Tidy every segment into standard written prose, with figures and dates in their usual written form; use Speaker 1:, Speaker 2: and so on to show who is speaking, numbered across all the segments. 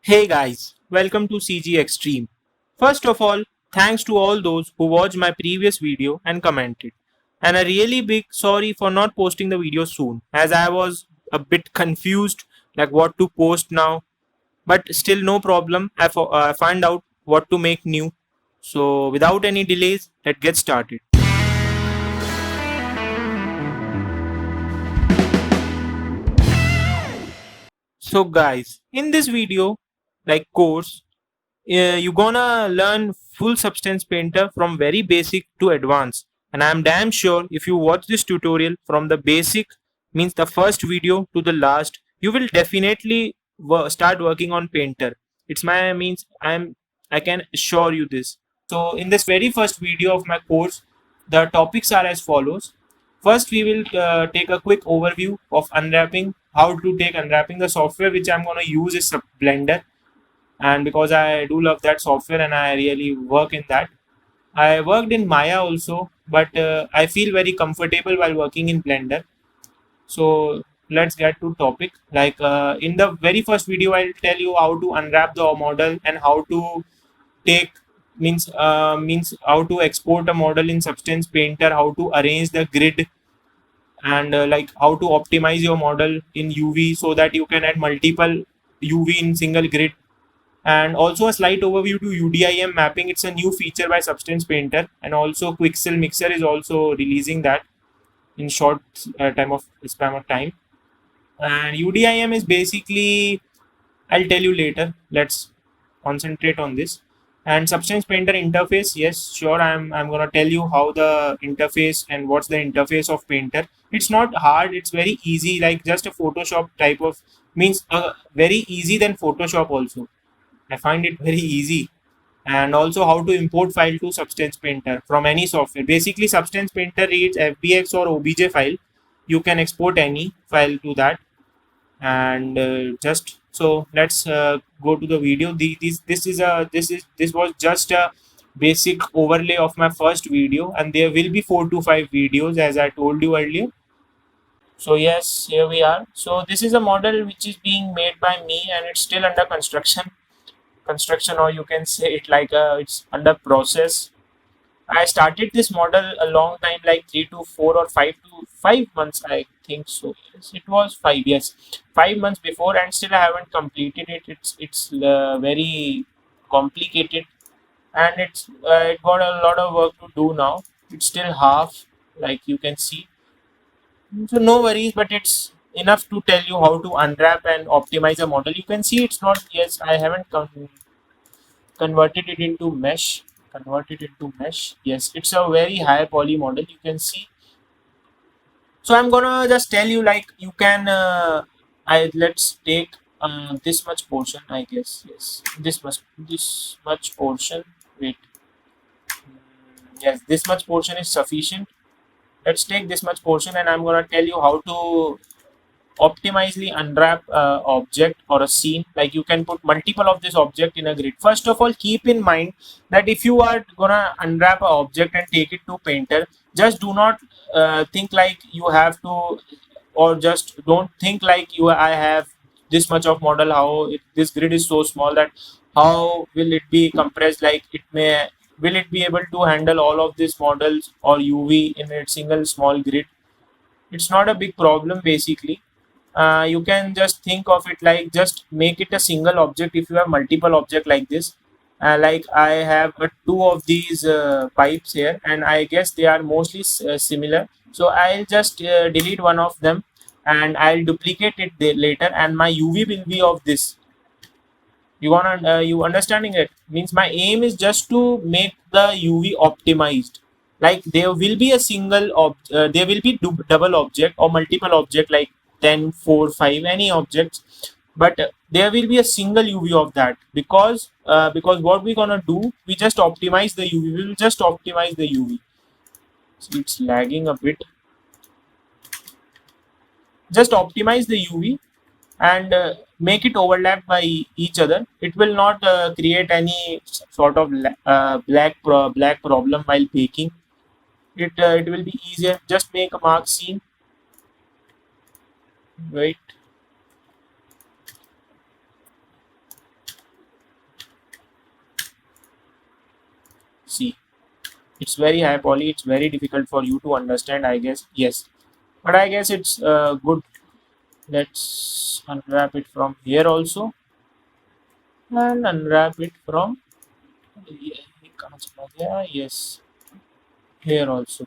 Speaker 1: Hey guys, welcome to CG Extreme. First of all, thanks to all those who watched my previous video and commented. And a really big sorry for not posting the video soon, as I was a bit confused like what to post now. But still, no problem, I found out what to make new. So, without any delays, let's get started. So, guys, in this video, like course, you're gonna learn full substance painter from very basic to advanced, and I'm damn sure if you watch this tutorial from the basic, means the first video to the last, you will definitely start working on painter. It's my means I can assure you this. So in this very first video of my course, the topics are as follows. First, we will take a quick overview of unwrapping, how to take unwrapping. The software which I'm going to use is Blender, and because I do love that software and I really work in that. I worked in Maya also, but I feel very comfortable while working in Blender. So let's get to topic. Like in the very first video, I'll tell you how to unwrap the model and how to take means how to export a model in Substance Painter, how to arrange the grid, and like how to optimize your model in UV so that you can add multiple UV in single grid, and also a slight overview to UDIM mapping. It's a new feature by Substance Painter, and also Quixel Mixer is also releasing that in short time of span of time. And UDIM is basically, I'll tell you later. Let's concentrate on this. And Substance Painter interface, yes, sure. I'm gonna tell you how the interface and what's the interface of Painter. It's not hard. It's very easy, like just a Photoshop type of means very easy than Photoshop also. I find it very easy. And also how to import file to Substance Painter from any software. Basically, Substance Painter reads FBX or OBJ file. You can export any file to that. And just so let's go to the video. This was just a basic overlay of my first video, and there will be 4 to 5 videos as I told you earlier. So yes, here we are. So this is a model which is being made by me, and it's still under construction, or you can say it like it's under process. I started this model a long time, like 3 to 4 or 5 to 5 months, I think so. Yes, it was 5. Yes, 5 months before, and still I haven't completed it. It's very complicated, and it got a lot of work to do now. It's still half, like you can see. So no worries, but it's enough to tell you how to unwrap and optimize a model. You can see it's not. Yes, I haven't converted it into mesh. Yes, it's a very high poly model, you can see. So I'm gonna just tell you, like you can I let's take this much portion, I guess. Yes, this much portion. Wait. Yes, this much portion is sufficient. Let's take this much portion, and I'm gonna tell you how to optimizely unwrap object or a scene. Like you can put multiple of this object in a grid. First of all, keep in mind that if you are gonna unwrap a object and take it to Painter, just do not think like you have to, or just don't think like I have this much of model, this grid is so small that how will it be compressed, like will it be able to handle all of these models or UV in a single small grid. It's not a big problem. Basically, you can just think of it like just make it a single object. If you have multiple object like this, like I have two of these pipes here, and I guess they are mostly similar, so I'll just delete one of them, and I'll duplicate it later, and my UV will be of this. You understanding it? Means my aim is just to make the UV optimized. Like there will be a there will be double object or multiple object, like 10, 4, 5, any objects, but there will be a single UV of that, because what we're gonna do, we just optimize the UV. We will just optimize the UV. So it's lagging a bit. Just optimize the UV and make it overlap by each other. It will not create any sort of black problem while baking. It will be easier. Just make a mark scene. Wait. see, it's very high poly, it's very difficult for you to understand, I guess. Yes, but I guess it's good. Let's unwrap it from here also, and unwrap it from, ये कहाँ चला गया? Yes, here also.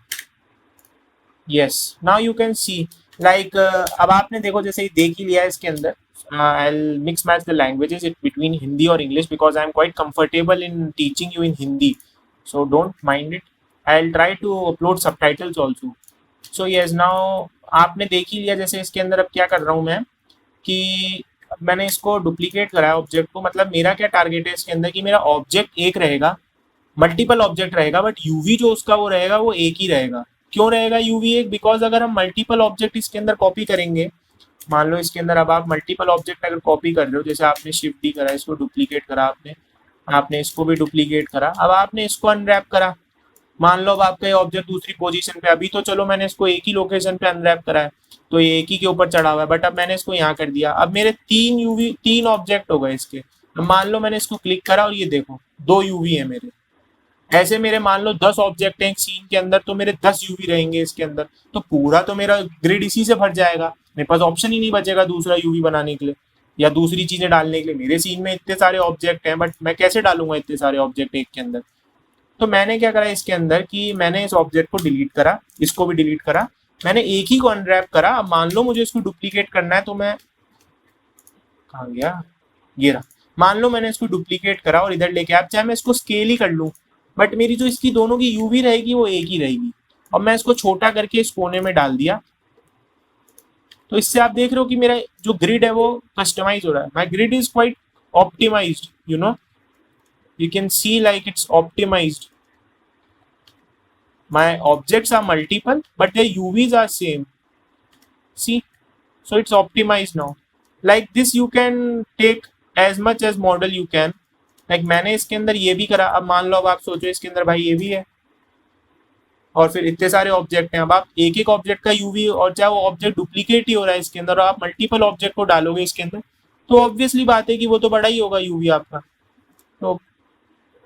Speaker 1: Yes, now you can see, like अब आपने देखो जैसे ही देख ही लिया है इसके अंदर. I'll mix match the languages it between Hindi or English because I'm quite comfortable in teaching you in Hindi, so don't mind it. I'll try to upload subtitles also. So yes, now आपने देख ही लिया जैसे इसके अंदर. अब क्या कर रहा हूँ मैं कि अब मैंने इसको डुप्लीकेट करा है ऑब्जेक्ट को. मतलब मेरा क्या टारगेट है इसके अंदर कि मेरा ऑब्जेक्ट एक रहेगा, मल्टीपल ऑब्जेक्ट रहेगा, बट यूवी जो उसका वो रहेगा वो एक ही रहेगा. क्यों रहेगा यूवी एक? बिकॉज अगर हम मल्टीपल ऑब्जेक्ट इसके अंदर कॉपी करेंगे, मान लो इसके अंदर अब आप मल्टीपल ऑब्जेक्ट अगर कॉपी कर रहे हो, जैसे आपने शिफ्ट डी करा, इसको डुप्लीकेट करा आपने, आपने इसको भी डुप्लीकेट करा, अब आपने इसको अनरैप करा. मान लो अब आपका ये ऑब्जेक्ट दूसरी पोजीशन पे, अभी तो चलो मैंने इसको एक ही लोकेशन पे अनरैप करा है तो ये एक ही के ऊपर चढ़ा हुआ है, बट अब मैंने इसको यहाँ कर दिया. अब मेरे तीन ऑब्जेक्ट हो गए इसके. अब मान लो मैंने इसको क्लिक करा और ये देखो 2 यूवी है मेरे. ऐसे मेरे मान लो 10 ऑब्जेक्ट हैं एक सीन के अंदर, तो मेरे 10 यूवी रहेंगे इसके अंदर, तो पूरा तो मेरा ग्रिड इसी से भर जाएगा. मेरे पास ऑप्शन ही नहीं बचेगा दूसरा यूवी बनाने के लिए या दूसरी चीजें डालने के लिए. मेरे सीन में इतने सारे ऑब्जेक्ट हैं, बट मैं कैसे डालूंगा इतने सारे ऑब्जेक्ट एक के अंदर? तो मैंने क्या करा इसके अंदर कि मैंने इस ऑब्जेक्ट को डिलीट करा, इसको भी डिलीट करा, मैंने एक ही को अनरैप करा. अब मान लो मुझे इसको डुप्लीकेट करना है, तो मैं कहाँ गया, ये रहा. मान लो मैंने इसको डुप्लीकेट करा और इधर लेके, अब चाहे मैं इसको स्केल ही कर लूँ, बट मेरी जो इसकी दोनों की यूवी रहेगी वो एक ही रहेगी. अब मैं इसको छोटा करके इस कोने में डाल दिया, तो इससे आप देख रहे हो कि मेरा जो ग्रिड है वो कस्टमाइज हो रहा है. My grid is quite optimized, you know, you can see like it's optimized. My objects are multiple but their UVs are same. See, so it's optimized now. Like this you can take as much as model you can. Like मैंने इसके अंदर ये भी करा. अब मान लो, अब आप सोचो इसके अंदर भाई ये भी है और फिर इतने सारे ऑब्जेक्ट हैं. अब आप एक एक ऑब्जेक्ट का यूवी, और चाहे वो ऑब्जेक्ट डुप्लीकेट ही हो रहा है इसके अंदर, और आप मल्टीपल ऑब्जेक्ट को डालोगे इसके अंदर, तो ऑब्वियसली बात है कि वो तो बड़ा ही होगा यूवी आपका, तो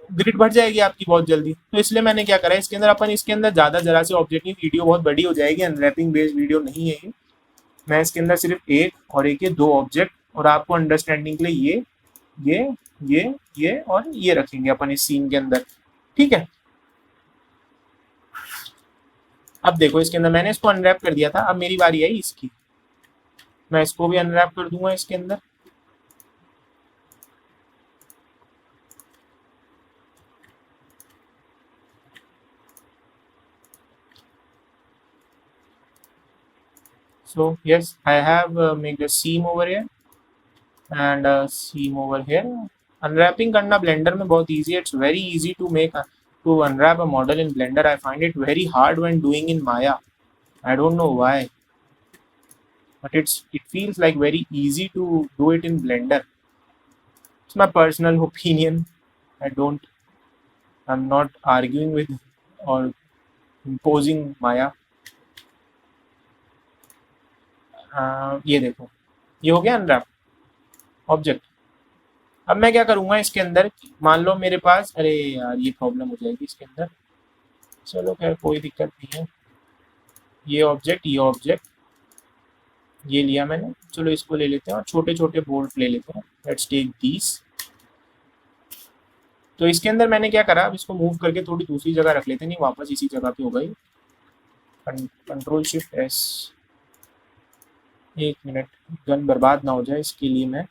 Speaker 1: ग्रिड बढ़ जाएगी आपकी बहुत जल्दी. तो इसलिए मैंने क्या करा इसके अंदर, अपन इसके अंदर ज़्यादा जरा से ऑब्जेक्ट नहीं, वीडियो बहुत बड़ी हो जाएगी, अनरैपिंग बेस्ड वीडियो नहीं है ये. मैं इसके अंदर सिर्फ एक और एक ये 2 ऑब्जेक्ट, और आपको अंडरस्टैंडिंग के लिए ये और ये रखेंगे अपन इस सीन के अंदर. ठीक है, अब देखो इसके अंदर मैंने इसको अनरैप कर दिया था. अब मेरी बारी आई इसकी, मैं इसको भी अनरैप कर दूंगा इसके अंदर. So yes, I have made a seam over here and a seam over here. Unwrapping करना ब्लेंडर में बहुत easy है. It's very easy to make to unwrap a model in Blender. I find it very hard when doing in Maya. I don't know why, but it feels like very easy to do it in Blender. It's my personal opinion. I'm not arguing with or imposing Maya. ये देखो, ये हो गया unwrap object. अब मैं क्या करूँगा इसके अंदर, मान लो मेरे पास, अरे यार ये प्रॉब्लम हो जाएगी इसके अंदर. चलो खैर कोई दिक्कत नहीं है. ये ऑब्जेक्ट ये लिया मैंने, चलो इसको ले लेते हैं और छोटे छोटे बोल्ट ले लेते हैं. लेट्स टेक दीस. तो इसके अंदर मैंने क्या करा, अब इसको मूव करके थोड़ी दूसरी जगह रख लेते हैं. नहीं, वापस इसी जगह पे हो गई. Control shift S. एक मिनट, गन बर्बाद ना हो जाए इसके लिए मैं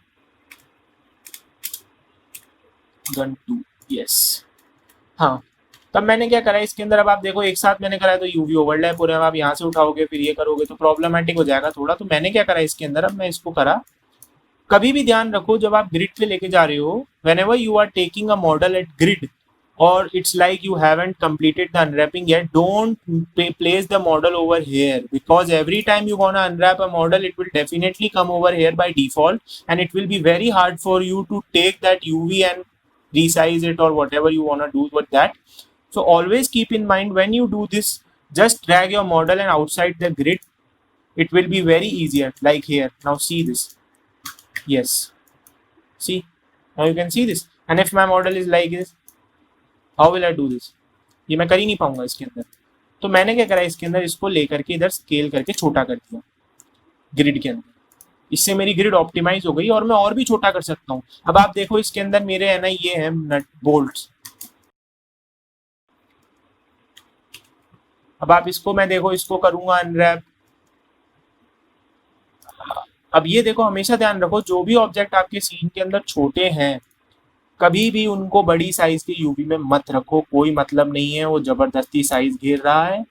Speaker 1: गन 2. यस, हाँ. तब मैंने क्या करा इसके अंदर, अब आप देखो एक साथ मैंने करा है तो यूवी ओवरलैप हो रहा है. आप यहाँ से उठाओगे फिर ये करोगे तो प्रॉब्लमेटिक हो जाएगा थोड़ा. तो मैंने क्या करा इसके अंदर, अब मैं इसको करा. कभी भी ध्यान रखो जब आप ग्रिड पे लेके जा रहे हो, whenever you are taking a model at grid or it's like you haven't completed the unwrapping yet, don't place the model over here, because every time you gonna unwrap a model it will definitely come over here by default and it will be very hard for you to take that UV and resize it or whatever you wanna do with that. So always keep in mind when you do this, just drag your model and outside the grid, it will be very easier. Like here, now see this. Yes, see, now you can see this. And if my model is like this, how will I do this? ये मैं कर ही नहीं पाऊंगा इसके अंदर। तो मैंने क्या करा, इसके अंदर इसको लेकर के इधर स्केल करके छोटा कर दिया ग्रिड के अंदर। इससे मेरी ग्रिड ऑप्टिमाइज हो गई और मैं और भी छोटा कर सकता हूँ। अब आप देखो इसके अंदर मेरे है ना ये है नट बोल्ट्स। अब आप इसको मैं देखो इसको करूंगा अनरैप। अब ये देखो हमेशा ध्यान रखो जो भी ऑब्जेक्ट आपके सीन के अंदर छोटे हैं कभी भी उनको बड़ी साइज के यूवी में मत रखो। कोई मतलब नहीं है वो जबरदस्ती साइज घेर रहा है,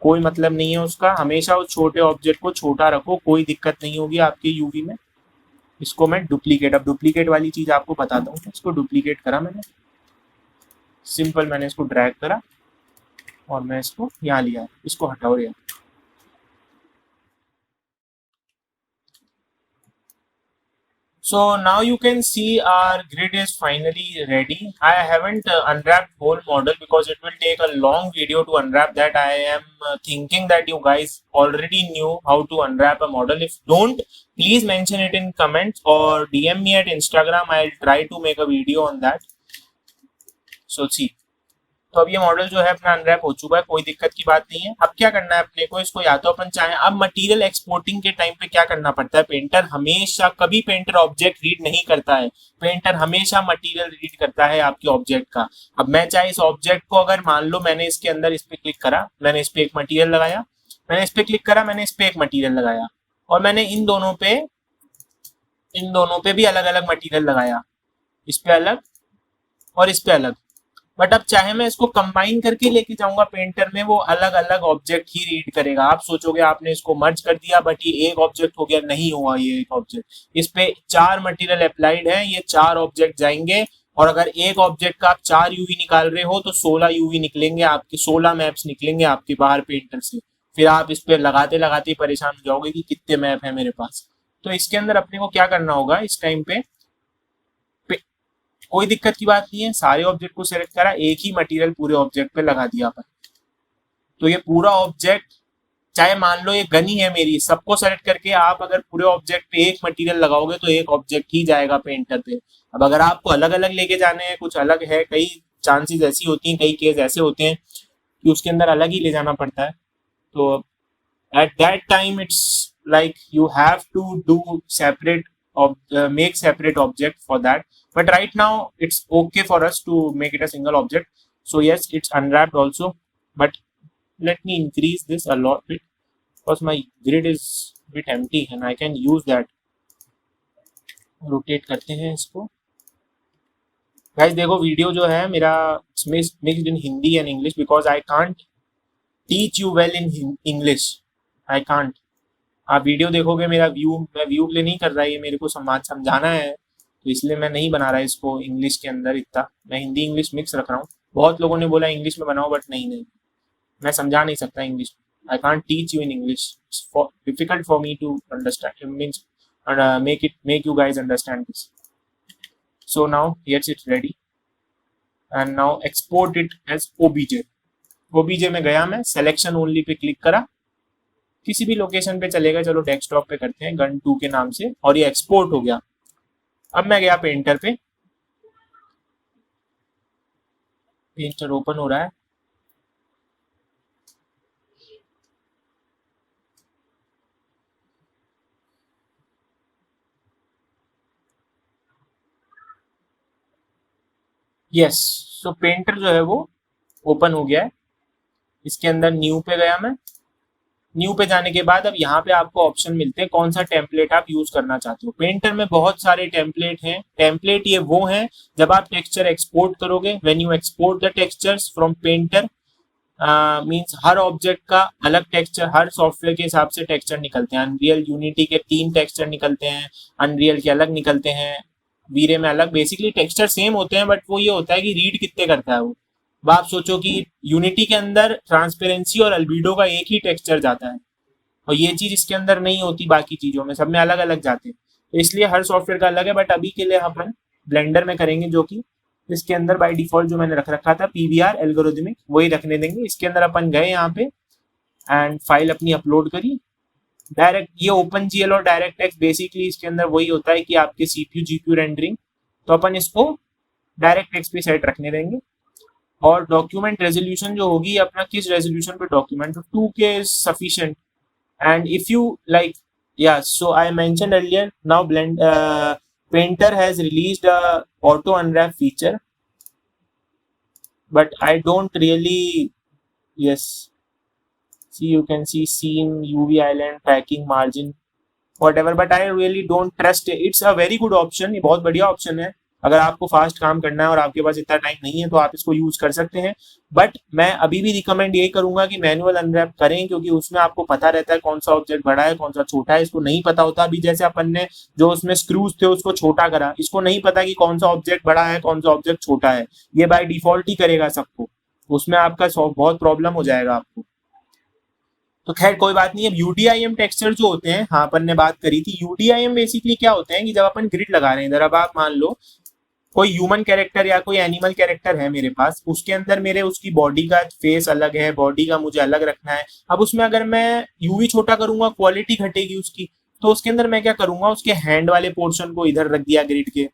Speaker 1: कोई मतलब नहीं है उसका। हमेशा उस छोटे ऑब्जेक्ट को छोटा रखो, कोई दिक्कत नहीं होगी आपके यूवी में। इसको मैं डुप्लीकेट, अब डुप्लीकेट वाली चीज आपको बताता हूँ। इसको डुप्लीकेट करा मैंने, सिंपल मैंने इसको ड्रैग करा और मैं इसको यहाँ लिया, इसको हटाओ यहाँ। So now you can see our grid is finally ready. I haven't unwrapped whole model because it will take a long video to unwrap that. I am thinking that you guys already knew how to unwrap a model. If don't, please mention it in comments or DM me at Instagram. I'll try to make a video on that. So see. तो अब ये model जो है अपना unwrap हो चुका है, कोई दिक्कत की बात नहीं है। अब क्या करना है अपने को, इसको या तो अपन चाहे, अब मटेरियल एक्सपोर्टिंग के टाइम पे क्या करना पड़ता है, पेंटर हमेशा कभी पेंटर ऑब्जेक्ट रीड नहीं करता है, पेंटर हमेशा मटेरियल रीड करता है आपके ऑब्जेक्ट का। अब मैं चाहे इस ऑब्जेक्ट को, अगर मान लो मैंने इसके अंदर इस पे क्लिक करा, मैंने इस पे एक मटीरियल लगाया, मैंने इस पे क्लिक करा, मैंने इस पे एक मटीरियल लगाया और मैंने इन दोनों पे भी अलग अलग मटीरियल लगाया, इस पे अलग और इस पे अलग। बट अब चाहे मैं इसको कंबाइन करके लेके जाऊंगा पेंटर में, वो अलग अलग ऑब्जेक्ट ही रीड करेगा। आप सोचोगे आपने इसको मर्ज कर दिया बट ये एक ऑब्जेक्ट हो गया, नहीं हुआ ये एक ऑब्जेक्ट। इस पे 4 मटेरियल अप्लाइड है, ये 4 ऑब्जेक्ट जाएंगे और अगर एक ऑब्जेक्ट का आप 4 यूवी निकाल रहे हो तो 16 यूवी निकलेंगे आपके, 16 मैप्स निकलेंगे आपके बाहर पेंटर से। फिर आप इस पे लगाते लगाते परेशान हो जाओगे कि कितने मैप है मेरे पास। तो इसके अंदर अपने को क्या करना होगा, इस टाइम पे कोई दिक्कत की बात नहीं है, सारे ऑब्जेक्ट को सिलेक्ट करा, एक ही मटेरियल पूरे ऑब्जेक्ट पे लगा दिया अपन। तो ये पूरा ऑब्जेक्ट, चाहे मान लो ये गनी है मेरी, सबको सेलेक्ट करके आप अगर पूरे ऑब्जेक्ट पे एक मटेरियल लगाओगे तो एक ऑब्जेक्ट ही जाएगा पेंटर पे। अब अगर आपको अलग अलग लेके जाने हैं, कुछ अलग है, कई चांसेस ऐसी होती हैं, कई केस ऐसे होते हैं कि उसके अंदर अलग ही ले जाना पड़ता है। तो at that time it's like you have to do separate make separate object for that, but right now it's okay for us to make it a single object. So yes, it's unwrapped also, but let me increase this a lot bit because my grid is bit empty and I can use that. Rotate करते हैं इसको। Guys देखो video जो है मेरा mixed in Hindi and English because I can't teach you well in English, I can't. आप video देखोगे मेरा व्यू, मैं व्यू के लिए नहीं कर रहा है, ये मेरे को समझाना है, तो इसलिए मैं नहीं बना रहा इसको इंग्लिश के अंदर इतना, मैं हिंदी इंग्लिश मिक्स रख रहा हूँ। बहुत लोगों ने बोला इंग्लिश में बनाओ, बट नहीं, मैं समझा नहीं सकता English. I can't teach you in English, difficult for me to understand, means make you guys understand this. So now yes it's ready and now export it as obj। obj में गया, मैं selection only pay click करा, किसी भी location पे चलेगा, चलो desktop पे करते हैं गन 2 के नाम से, और ये एक्सपोर्ट हो गया। अब मैं गया पेंटर पे, पेंटर ओपन हो रहा है। यस, सो पेंटर जो है वो ओपन हो गया है। इसके अंदर न्यू पे गया मैं, न्यू पे जाने के बाद अब यहाँ पे आपको ऑप्शन मिलते हैं कौन सा टेम्पलेट आप यूज करना चाहते हो। पेंटर में बहुत सारे टेम्पलेट हैं। टेम्पलेट ये वो हैं जब आप टेक्सचर एक्सपोर्ट करोगे, when you export the textures from painter, means her object का अलग टेक्सचर, हर सॉफ्टवेयर के हिसाब से टेक्सचर निकलते हैं। अनरियल यूनिटी के 3 टेक्सचर निकलते हैं, अनरियल के अलग निकलते हैं, वीरे में अलग। बेसिकली टेक्सचर सेम होते हैं बट वो ये होता है कि रीड कितने करता है वो। अब आप सोचो कि यूनिटी के अंदर ट्रांसपेरेंसी और अल्बीडो का एक ही टेक्सचर जाता है और ये चीज इसके अंदर नहीं होती, बाकी चीजों में सब में अलग अलग जाते हैं। तो इसलिए हर सॉफ्टवेयर का अलग है, बट अभी के लिए अपन ब्लेंडर में करेंगे, जो कि इसके अंदर बाय डिफॉल्ट जो मैंने रख रखा था पीवीआर एल्गोरिथमिक, वही रखने देंगे। इसके अंदर अपन गए यहाँ पे एंड फाइल अपनी अपलोड करी डायरेक्ट। ये ओपन जीएल और डायरेक्ट टेक्स्ट बेसिकली इसके अंदर वही होता है कि आपके सीपीयू जीपीयू रेंडरिंग, तो अपन इसको डायरेक्ट टेक्स्ट पे सेट रखने देंगे। और डॉक्यूमेंट रेजोल्यूशन जो होगी अपना किस रेजोल्यूशन पे डॉक्यूमेंट, तो 2K is sufficient. And if you like, yeah, so I mentioned earlier, now Painter has released a auto unwrap feature, but I don't really, yes, see, you can see scene, UV island, packing, margin, whatever, but I really don't trust it. It's a very good option, ये बहुत बढ़िया option है. अगर आपको fast काम करना है और आपके पास इतना टाइम नहीं है तो आप इसको यूज कर सकते हैं. बट मैं अभी भी रिकमेंड यही करूंगा कि मैनुअल अनरैप करें, क्योंकि उसमें आपको पता रहता है कौन सा ऑब्जेक्ट बड़ा है कौन सा छोटा है. इसको नहीं पता होता. अभी जैसे अपन ने जो उसमें स्क्रूज थे उसको छोटा करा, इसको नहीं पता कि कौन सा ऑब्जेक्ट बड़ा है कौन सा ऑब्जेक्ट छोटा है. ये बाय डिफॉल्ट ही करेगा सबको, उसमें आपका बहुत प्रॉब्लम हो जाएगा आपको. तो खैर कोई बात नहीं. अब यूडीआईएम टेक्सचर जो होते हैं, हाँ अपन ने बात करी थी. यूडीआईएम बेसिकली क्या होते हैं कि जब अपन ग्रिड लगा रहे हैं इधर, अब आप मान लो कोई ह्यूमन कैरेक्टर या कोई एनिमल कैरेक्टर है मेरे पास, उसके अंदर मेरे उसकी बॉडी का फेस अलग है, बॉडी का मुझे अलग रखना है. अब उसमें अगर मैं यूवी छोटा करूंगा क्वालिटी घटेगी उसकी. तो उसके अंदर मैं क्या करूंगा, उसके हैंड वाले पोर्शन को इधर रख दिया ग्रिड के.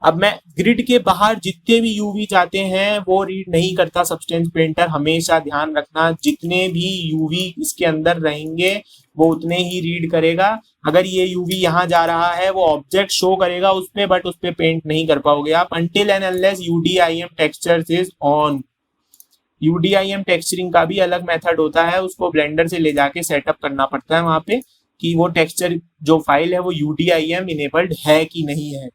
Speaker 1: अब मैं ग्रिड के बाहर जितने भी यूवी जाते हैं वो रीड नहीं करता सब्सटेंस पेंटर. हमेशा ध्यान रखना, जितने भी यूवी इसके अंदर रहेंगे वो उतने ही रीड करेगा. अगर ये यूवी यहाँ जा रहा है वो ऑब्जेक्ट शो करेगा उस पे, बट उस पे पेंट नहीं कर पाओगे आप until and unless UDIM textures is on. UDIM texturing का भी अलग मेथड होता है, उसको ब्लेंडर से ले जाके सेटअप करना पड़ता है वहां पे कि वो टेक्सचर जो फाइल है वो UDIM इनेबल्ड है कि नहीं है.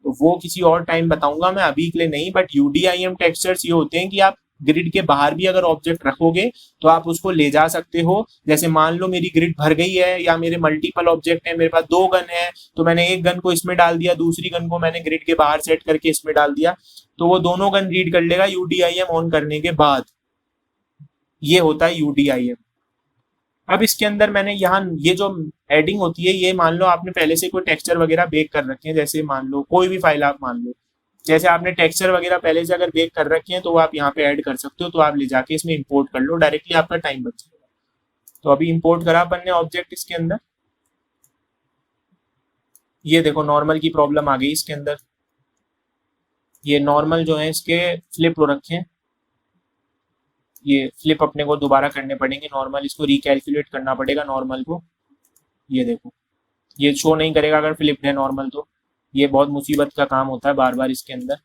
Speaker 1: तो वो किसी और टाइम बताऊंगा मैं, अभी के लिए नहीं. बट UDIM टेक्सचर्स ये होते हैं कि आप ग्रिड के बाहर भी अगर ऑब्जेक्ट रखोगे तो आप उसको ले जा सकते हो. जैसे मान लो मेरी ग्रिड भर गई है या मेरे मल्टीपल ऑब्जेक्ट है, मेरे पास 2 गन है, तो मैंने एक गन को इसमें डाल दिया, दूसरी गन को मैंने ग्रिड के बाहर सेट करके इसमें डाल दिया, तो वो दोनों गन रीड कर लेगा UDIM ऑन करने के बाद. ये होता है UDIM. अब इसके अंदर मैंने यहाँ ये जो एडिंग होती है, ये मान लो आपने पहले से कोई टेक्सचर वगैरह बेक कर रखे हैं. जैसे मान लो कोई भी फाइल आप मान लो, जैसे आपने टेक्सचर वगैरह पहले से अगर बेक कर रखे हैं तो वो आप यहाँ पे ऐड कर सकते हो. तो आप ले जाके इसमें इंपोर्ट कर लो डायरेक्टली, आपका टाइम बच जाएगा. तो अभी इंपोर्ट करा अपन ने ऑब्जेक्ट इसके अंदर. ये देखो नॉर्मल की प्रॉब्लम आ गई इसके अंदर. ये नॉर्मल जो है इसके फ्लिप हो रखे हैं, ये फ्लिप अपने को दोबारा करने पड़ेंगे. नॉर्मल इसको रिकैलकुलेट करना पड़ेगा नॉर्मल को. ये देखो ये शो नहीं करेगा अगर फ्लिप है नॉर्मल, तो ये बहुत मुसीबत का काम होता है बार बार इसके अंदर.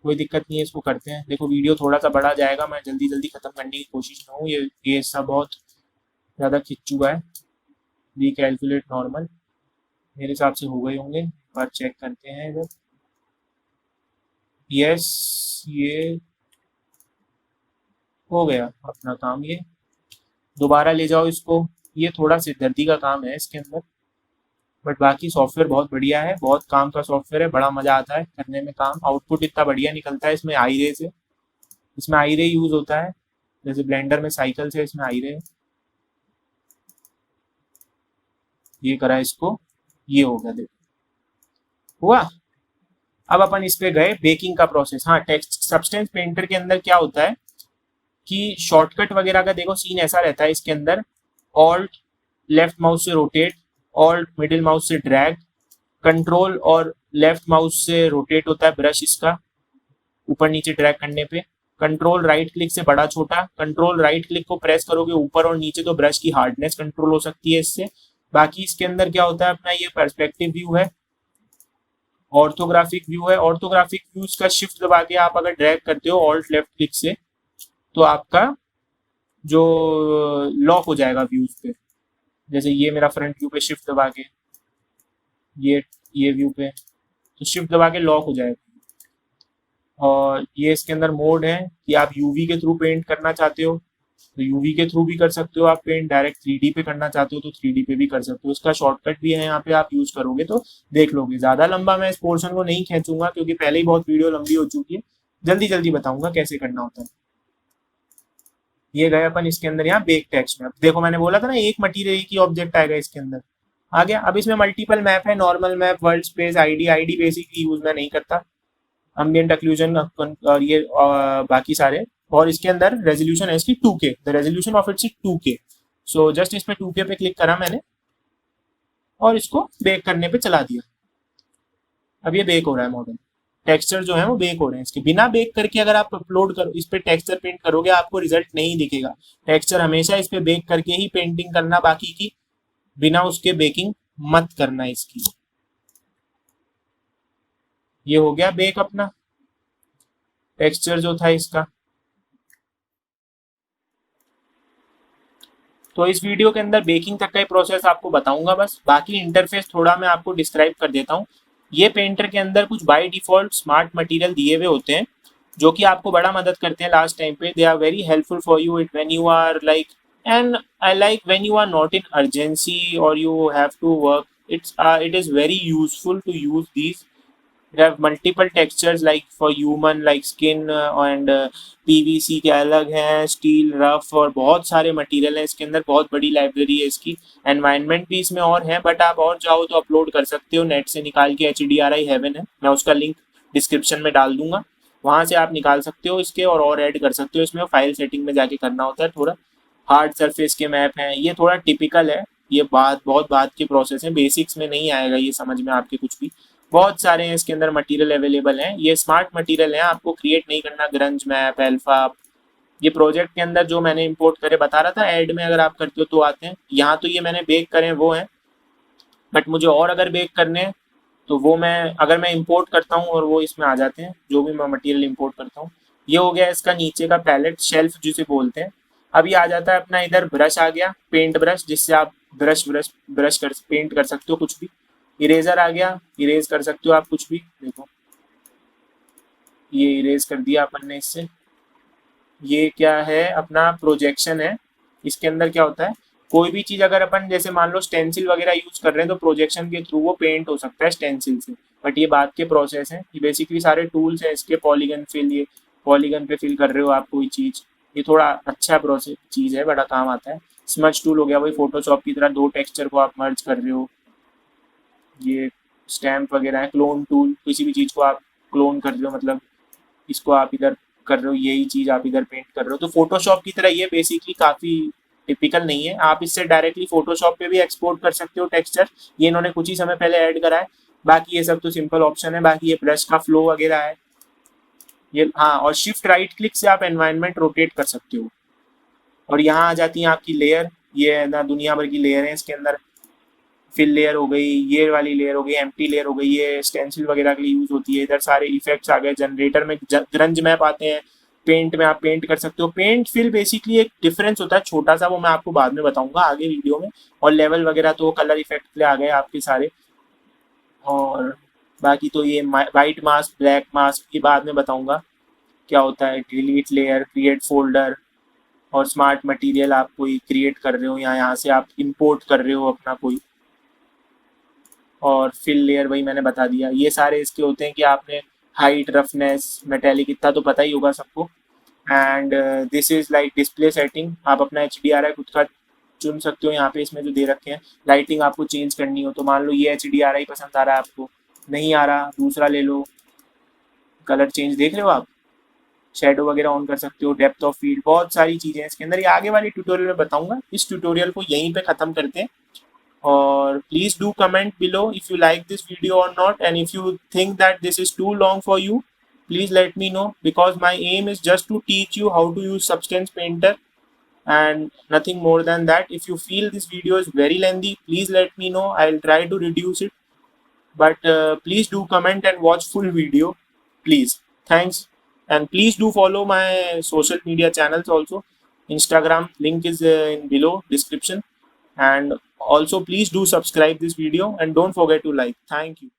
Speaker 1: कोई दिक्कत नहीं है, इसको करते हैं. देखो वीडियो थोड़ा सा बड़ा जाएगा, मैं जल्दी जल्दी खत्म करने की कोशिश में हूँ. ये सब बहुत ज़्यादा खिंच चुका है. रिकैलकुलेट नॉर्मल मेरे हिसाब से हो गए होंगे, एक बार चेक करते हैं इधर. यस ये हो गया अपना काम. ये दोबारा ले जाओ इसको. ये थोड़ा सिरदर्दी का काम है इसके अंदर, बट बाकी सॉफ्टवेयर बहुत बढ़िया है, बहुत काम का सॉफ्टवेयर है, बड़ा मजा आता है करने में काम. आउटपुट इतना बढ़िया निकलता है इसमें आई रे से. इसमें आई रे यूज होता है, जैसे ब्लेंडर में साइकिल से इसमें आई रे. ये करा इसको, ये हो गया. देखो हुआ. अब अपन इस पे गए बेकिंग का प्रोसेस. हाँ, टेक्स्ट सब्सटेंस पेंटर के अंदर क्या होता है कि शॉर्टकट वगैरह का देखो सीन ऐसा रहता है इसके अंदर. ऑल्ट लेफ्ट माउस से रोटेट, ऑल्ट मिडिल माउस से ड्रैग, कंट्रोल और लेफ्ट माउस से रोटेट होता है ब्रश इसका ऊपर नीचे ड्रैग करने पे. कंट्रोल राइट क्लिक से बड़ा छोटा. कंट्रोल राइट क्लिक को प्रेस करोगे ऊपर और नीचे तो ब्रश की हार्डनेस कंट्रोल हो सकती है इससे. बाकी इसके अंदर क्या होता है अपना ये पर्सपेक्टिव व्यू है, ऑर्थोग्राफिक व्यू है. ऑर्थोग्राफिक व्यू का शिफ्ट दबा के आप अगर ड्रैग करते हो ऑल्ट लेफ्ट क्लिक से तो आपका जो लॉक हो जाएगा व्यूज पे. जैसे ये मेरा फ्रंट व्यू पे शिफ्ट दबा के, ये व्यू पे तो शिफ्ट दबा के लॉक हो जाएगा. और ये इसके अंदर मोड है कि आप यूवी के थ्रू पेंट करना चाहते हो तो यूवी के थ्रू भी कर सकते हो आप पेंट. डायरेक्ट 3D पे करना चाहते हो तो 3D पे भी कर सकते हो. इसका शॉर्टकट भी है यहाँ पे, आप यूज करोगे तो देख लोगे. ज्यादा लंबा मैं इस पोर्शन को नहीं खींचूंगा क्योंकि पहले ही बहुत वीडियो लंबी हो चुकी है. जल्दी जल्दी बताऊंगा कैसे करना होता है. ये गए अपन इसके अंदर यहाँ बेक टेक्स्ट में. देखो मैंने बोला था ना एक मटीरियल की ऑब्जेक्ट आएगा इसके अंदर, आ गया. अब इसमें मल्टीपल मैप है, normal map, world space, ID basically use मैं नहीं करता. एम्बिएंट ऑक्लूजन और ये बाकी सारे. और इसके अंदर रेजोल्यूशन है इसकी 2K. The resolution of its 2K. So just इस पे 2K पे क्लिक करा मैंने और इसको बेक करने पे चला दिया. अब ये बेक हो रहा है मॉडल. टेक्सचर जो है वो बेक हो रहे हैं इसके। बिना बेक करके अगर आप अपलोड करो इस पे टेक्सचर पेंट करोगे आपको रिजल्ट नहीं दिखेगा। टेक्सचर हमेशा इस पे बेक करके ही पेंटिंग करना, बाकी की बिना उसके बेकिंग मत करना इसकी। ये हो गया बेक अपना टेक्सचर जो था इसका। तो इस वीडियो के अंदर बेकिंग तक का ही प्रोसेस आपको बताऊंगा बस, बाकी इंटरफेस थोड़ा मैं आपको डिस्क्राइब कर देता हूँ। ये पेंटर के अंदर कुछ बाय डिफॉल्ट स्मार्ट मटेरियल दिए हुए होते हैं जो कि आपको बड़ा मदद करते हैं लास्ट टाइम पे। They are very helpful for you it when you are like, and I like when you are not in urgency or you have to work, it is very useful to use these. They have multiple textures like for human like skin and PVC के अलग हैं, steel rough और बहुत सारे material हैं इसके अंदर। बहुत बड़ी लाइब्रेरी है इसकी। एनवायरनमेंट भी इसमें और है, बट आप और चाहो तो अपलोड कर सकते हो नेट से निकाल के। HDRI हेवन है, मैं उसका लिंक डिस्क्रिप्शन में डाल दूंगा, वहाँ से आप निकाल सकते हो इसके और ऐड कर सकते हो इसमें। फाइल सेटिंग में जाके करना होता है थोड़ा। हार्ड सरफेस के मैप हैं, ये थोड़ा टिपिकल है, ये बहुत बाद के प्रोसेस हैं, बेसिक्स में नहीं आएगा ये समझ में आपके कुछ भी। बहुत सारे हैं इसके अंदर मटेरियल अवेलेबल हैं, ये स्मार्ट मटेरियल हैं, आपको क्रिएट नहीं करना। ग्रंज मैप, अल्फा, ये प्रोजेक्ट के अंदर जो मैंने इंपोर्ट करे बता रहा था, ऐड में अगर आप करते हो तो आते हैं। यहाँ तो ये मैंने बेक करे वो हैं, बट मुझे और अगर बेक करने हैं तो वो मैं अगर मैं इंपोर्ट करता हूँ और वो इसमें आ जाते हैं जो भी मैं मटेरियल इंपोर्ट करता हूँ। ये हो गया इसका नीचे का पैलेट, शेल्फ जिसे बोलते हैं। अभी आ जाता है अपना इधर ब्रश आ गया, पेंट ब्रश, जिससे आप ब्रश कर पेंट कर सकते हो कुछ भी। इरेजर आ गया, इरेज कर सकते हो आप कुछ भी। देखो ये इरेज कर दिया अपन ने इससे। ये क्या है, अपना प्रोजेक्शन है। इसके अंदर क्या होता है, कोई भी चीज अगर अपन जैसे मान लो स्टेंसिल वगैरह यूज कर रहे हैं तो प्रोजेक्शन के थ्रू वो पेंट हो सकता है स्टेंसिल से, बट ये बाद के प्रोसेस हैं। ये बेसिकली सारे टूल्स हैं इसके। पॉलीगन फिल, ये पॉलीगन पे फिल कर रहे हो आप कोई चीज, ये थोड़ा अच्छा प्रोसेस चीज है, बड़ा काम आता है। स्मच टूल हो गया, वही फोटोशॉप की तरह दो टेक्सचर को आप मर्ज कर रहे हो। ये स्टैम्प वगैरह है। क्लोन टूल, किसी भी चीज़ को आप क्लोन कर रहे हो, मतलब इसको आप इधर कर रहे हो, यही चीज़ आप इधर पेंट कर रहे हो, तो फोटोशॉप की तरह ये बेसिकली काफ़ी टिपिकल नहीं है। आप इससे डायरेक्टली फोटोशॉप पे भी एक्सपोर्ट कर सकते हो टेक्सचर, ये इन्होंने कुछ ही समय पहले ऐड करा है। बाकी ये सब तो सिंपल ऑप्शन है। बाकी ये ब्रश का फ्लो वगैरह है ये, हाँ। और शिफ्ट राइट क्लिक से आप एनवायरनमेंट रोटेट कर सकते हो। और यहाँ आ जाती है आपकी लेयर, ये ना दुनिया भर की लेयर है इसके अंदर। फिल लेयर हो गई, ये वाली लेयर हो गई, एम्प्टी लेयर हो गई, ये स्टेंसिल वगैरह के लिए यूज होती है। इधर सारे इफेक्ट्स आ गए। जनरेटर में ग्रंज मैप आते हैं। पेंट में आप पेंट कर सकते हो। पेंट फिल बेसिकली एक डिफरेंस होता है छोटा सा, वो मैं आपको बाद में बताऊंगा आगे वीडियो में। और लेवल वगैरह तो कलर इफेक्ट के लिए आ गए आपके सारे। और बाकी तो ये वाइट मास्क, ब्लैक मास्क ये बाद में बताऊंगा क्या होता है। डिलीट लेयर, क्रिएट फोल्डर, और स्मार्ट मटेरियल आप कोई क्रिएट कर रहे हो या यहाँ से आप इंपोर्ट कर रहे हो अपना कोई। और फिल लेयर वही मैंने बता दिया। ये सारे इसके होते हैं कि आपने हाइट, रफनेस, मेटेलिक, इतना तो पता ही होगा सबको। And this is like display setting, आप अपना HDRI खुद का चुन सकते हो। यहाँ पे इसमें जो दे रखे हैं, लाइटिंग आपको चेंज करनी हो तो मान लो ये HDRI पसंद आ रहा है आपको, नहीं आ रहा दूसरा ले लो। कलर चेंज देख रहे हो आप, शेडो वगैरह ऑन कर सकते हो, डेप्थ ऑफ फील्ड, बहुत सारी चीज़ें हैं इसके अंदर। ये आगे वाली ट्यूटोरियल में बताऊंगा। इस ट्यूटोरियल को यहीं पे ख़त्म करते हैं। और please do comment below if you like this video or not, and if you think that this is too long for you, please let me know, because my aim is just to teach you how to use Substance Painter and nothing more than that. If you feel this video is very lengthy, please let me know, I'll try to reduce it, but please do comment and watch full video, please. Thanks. And please do follow my social media channels also. Instagram link is in below description. And also please do subscribe this video and don't forget to like. Thank you.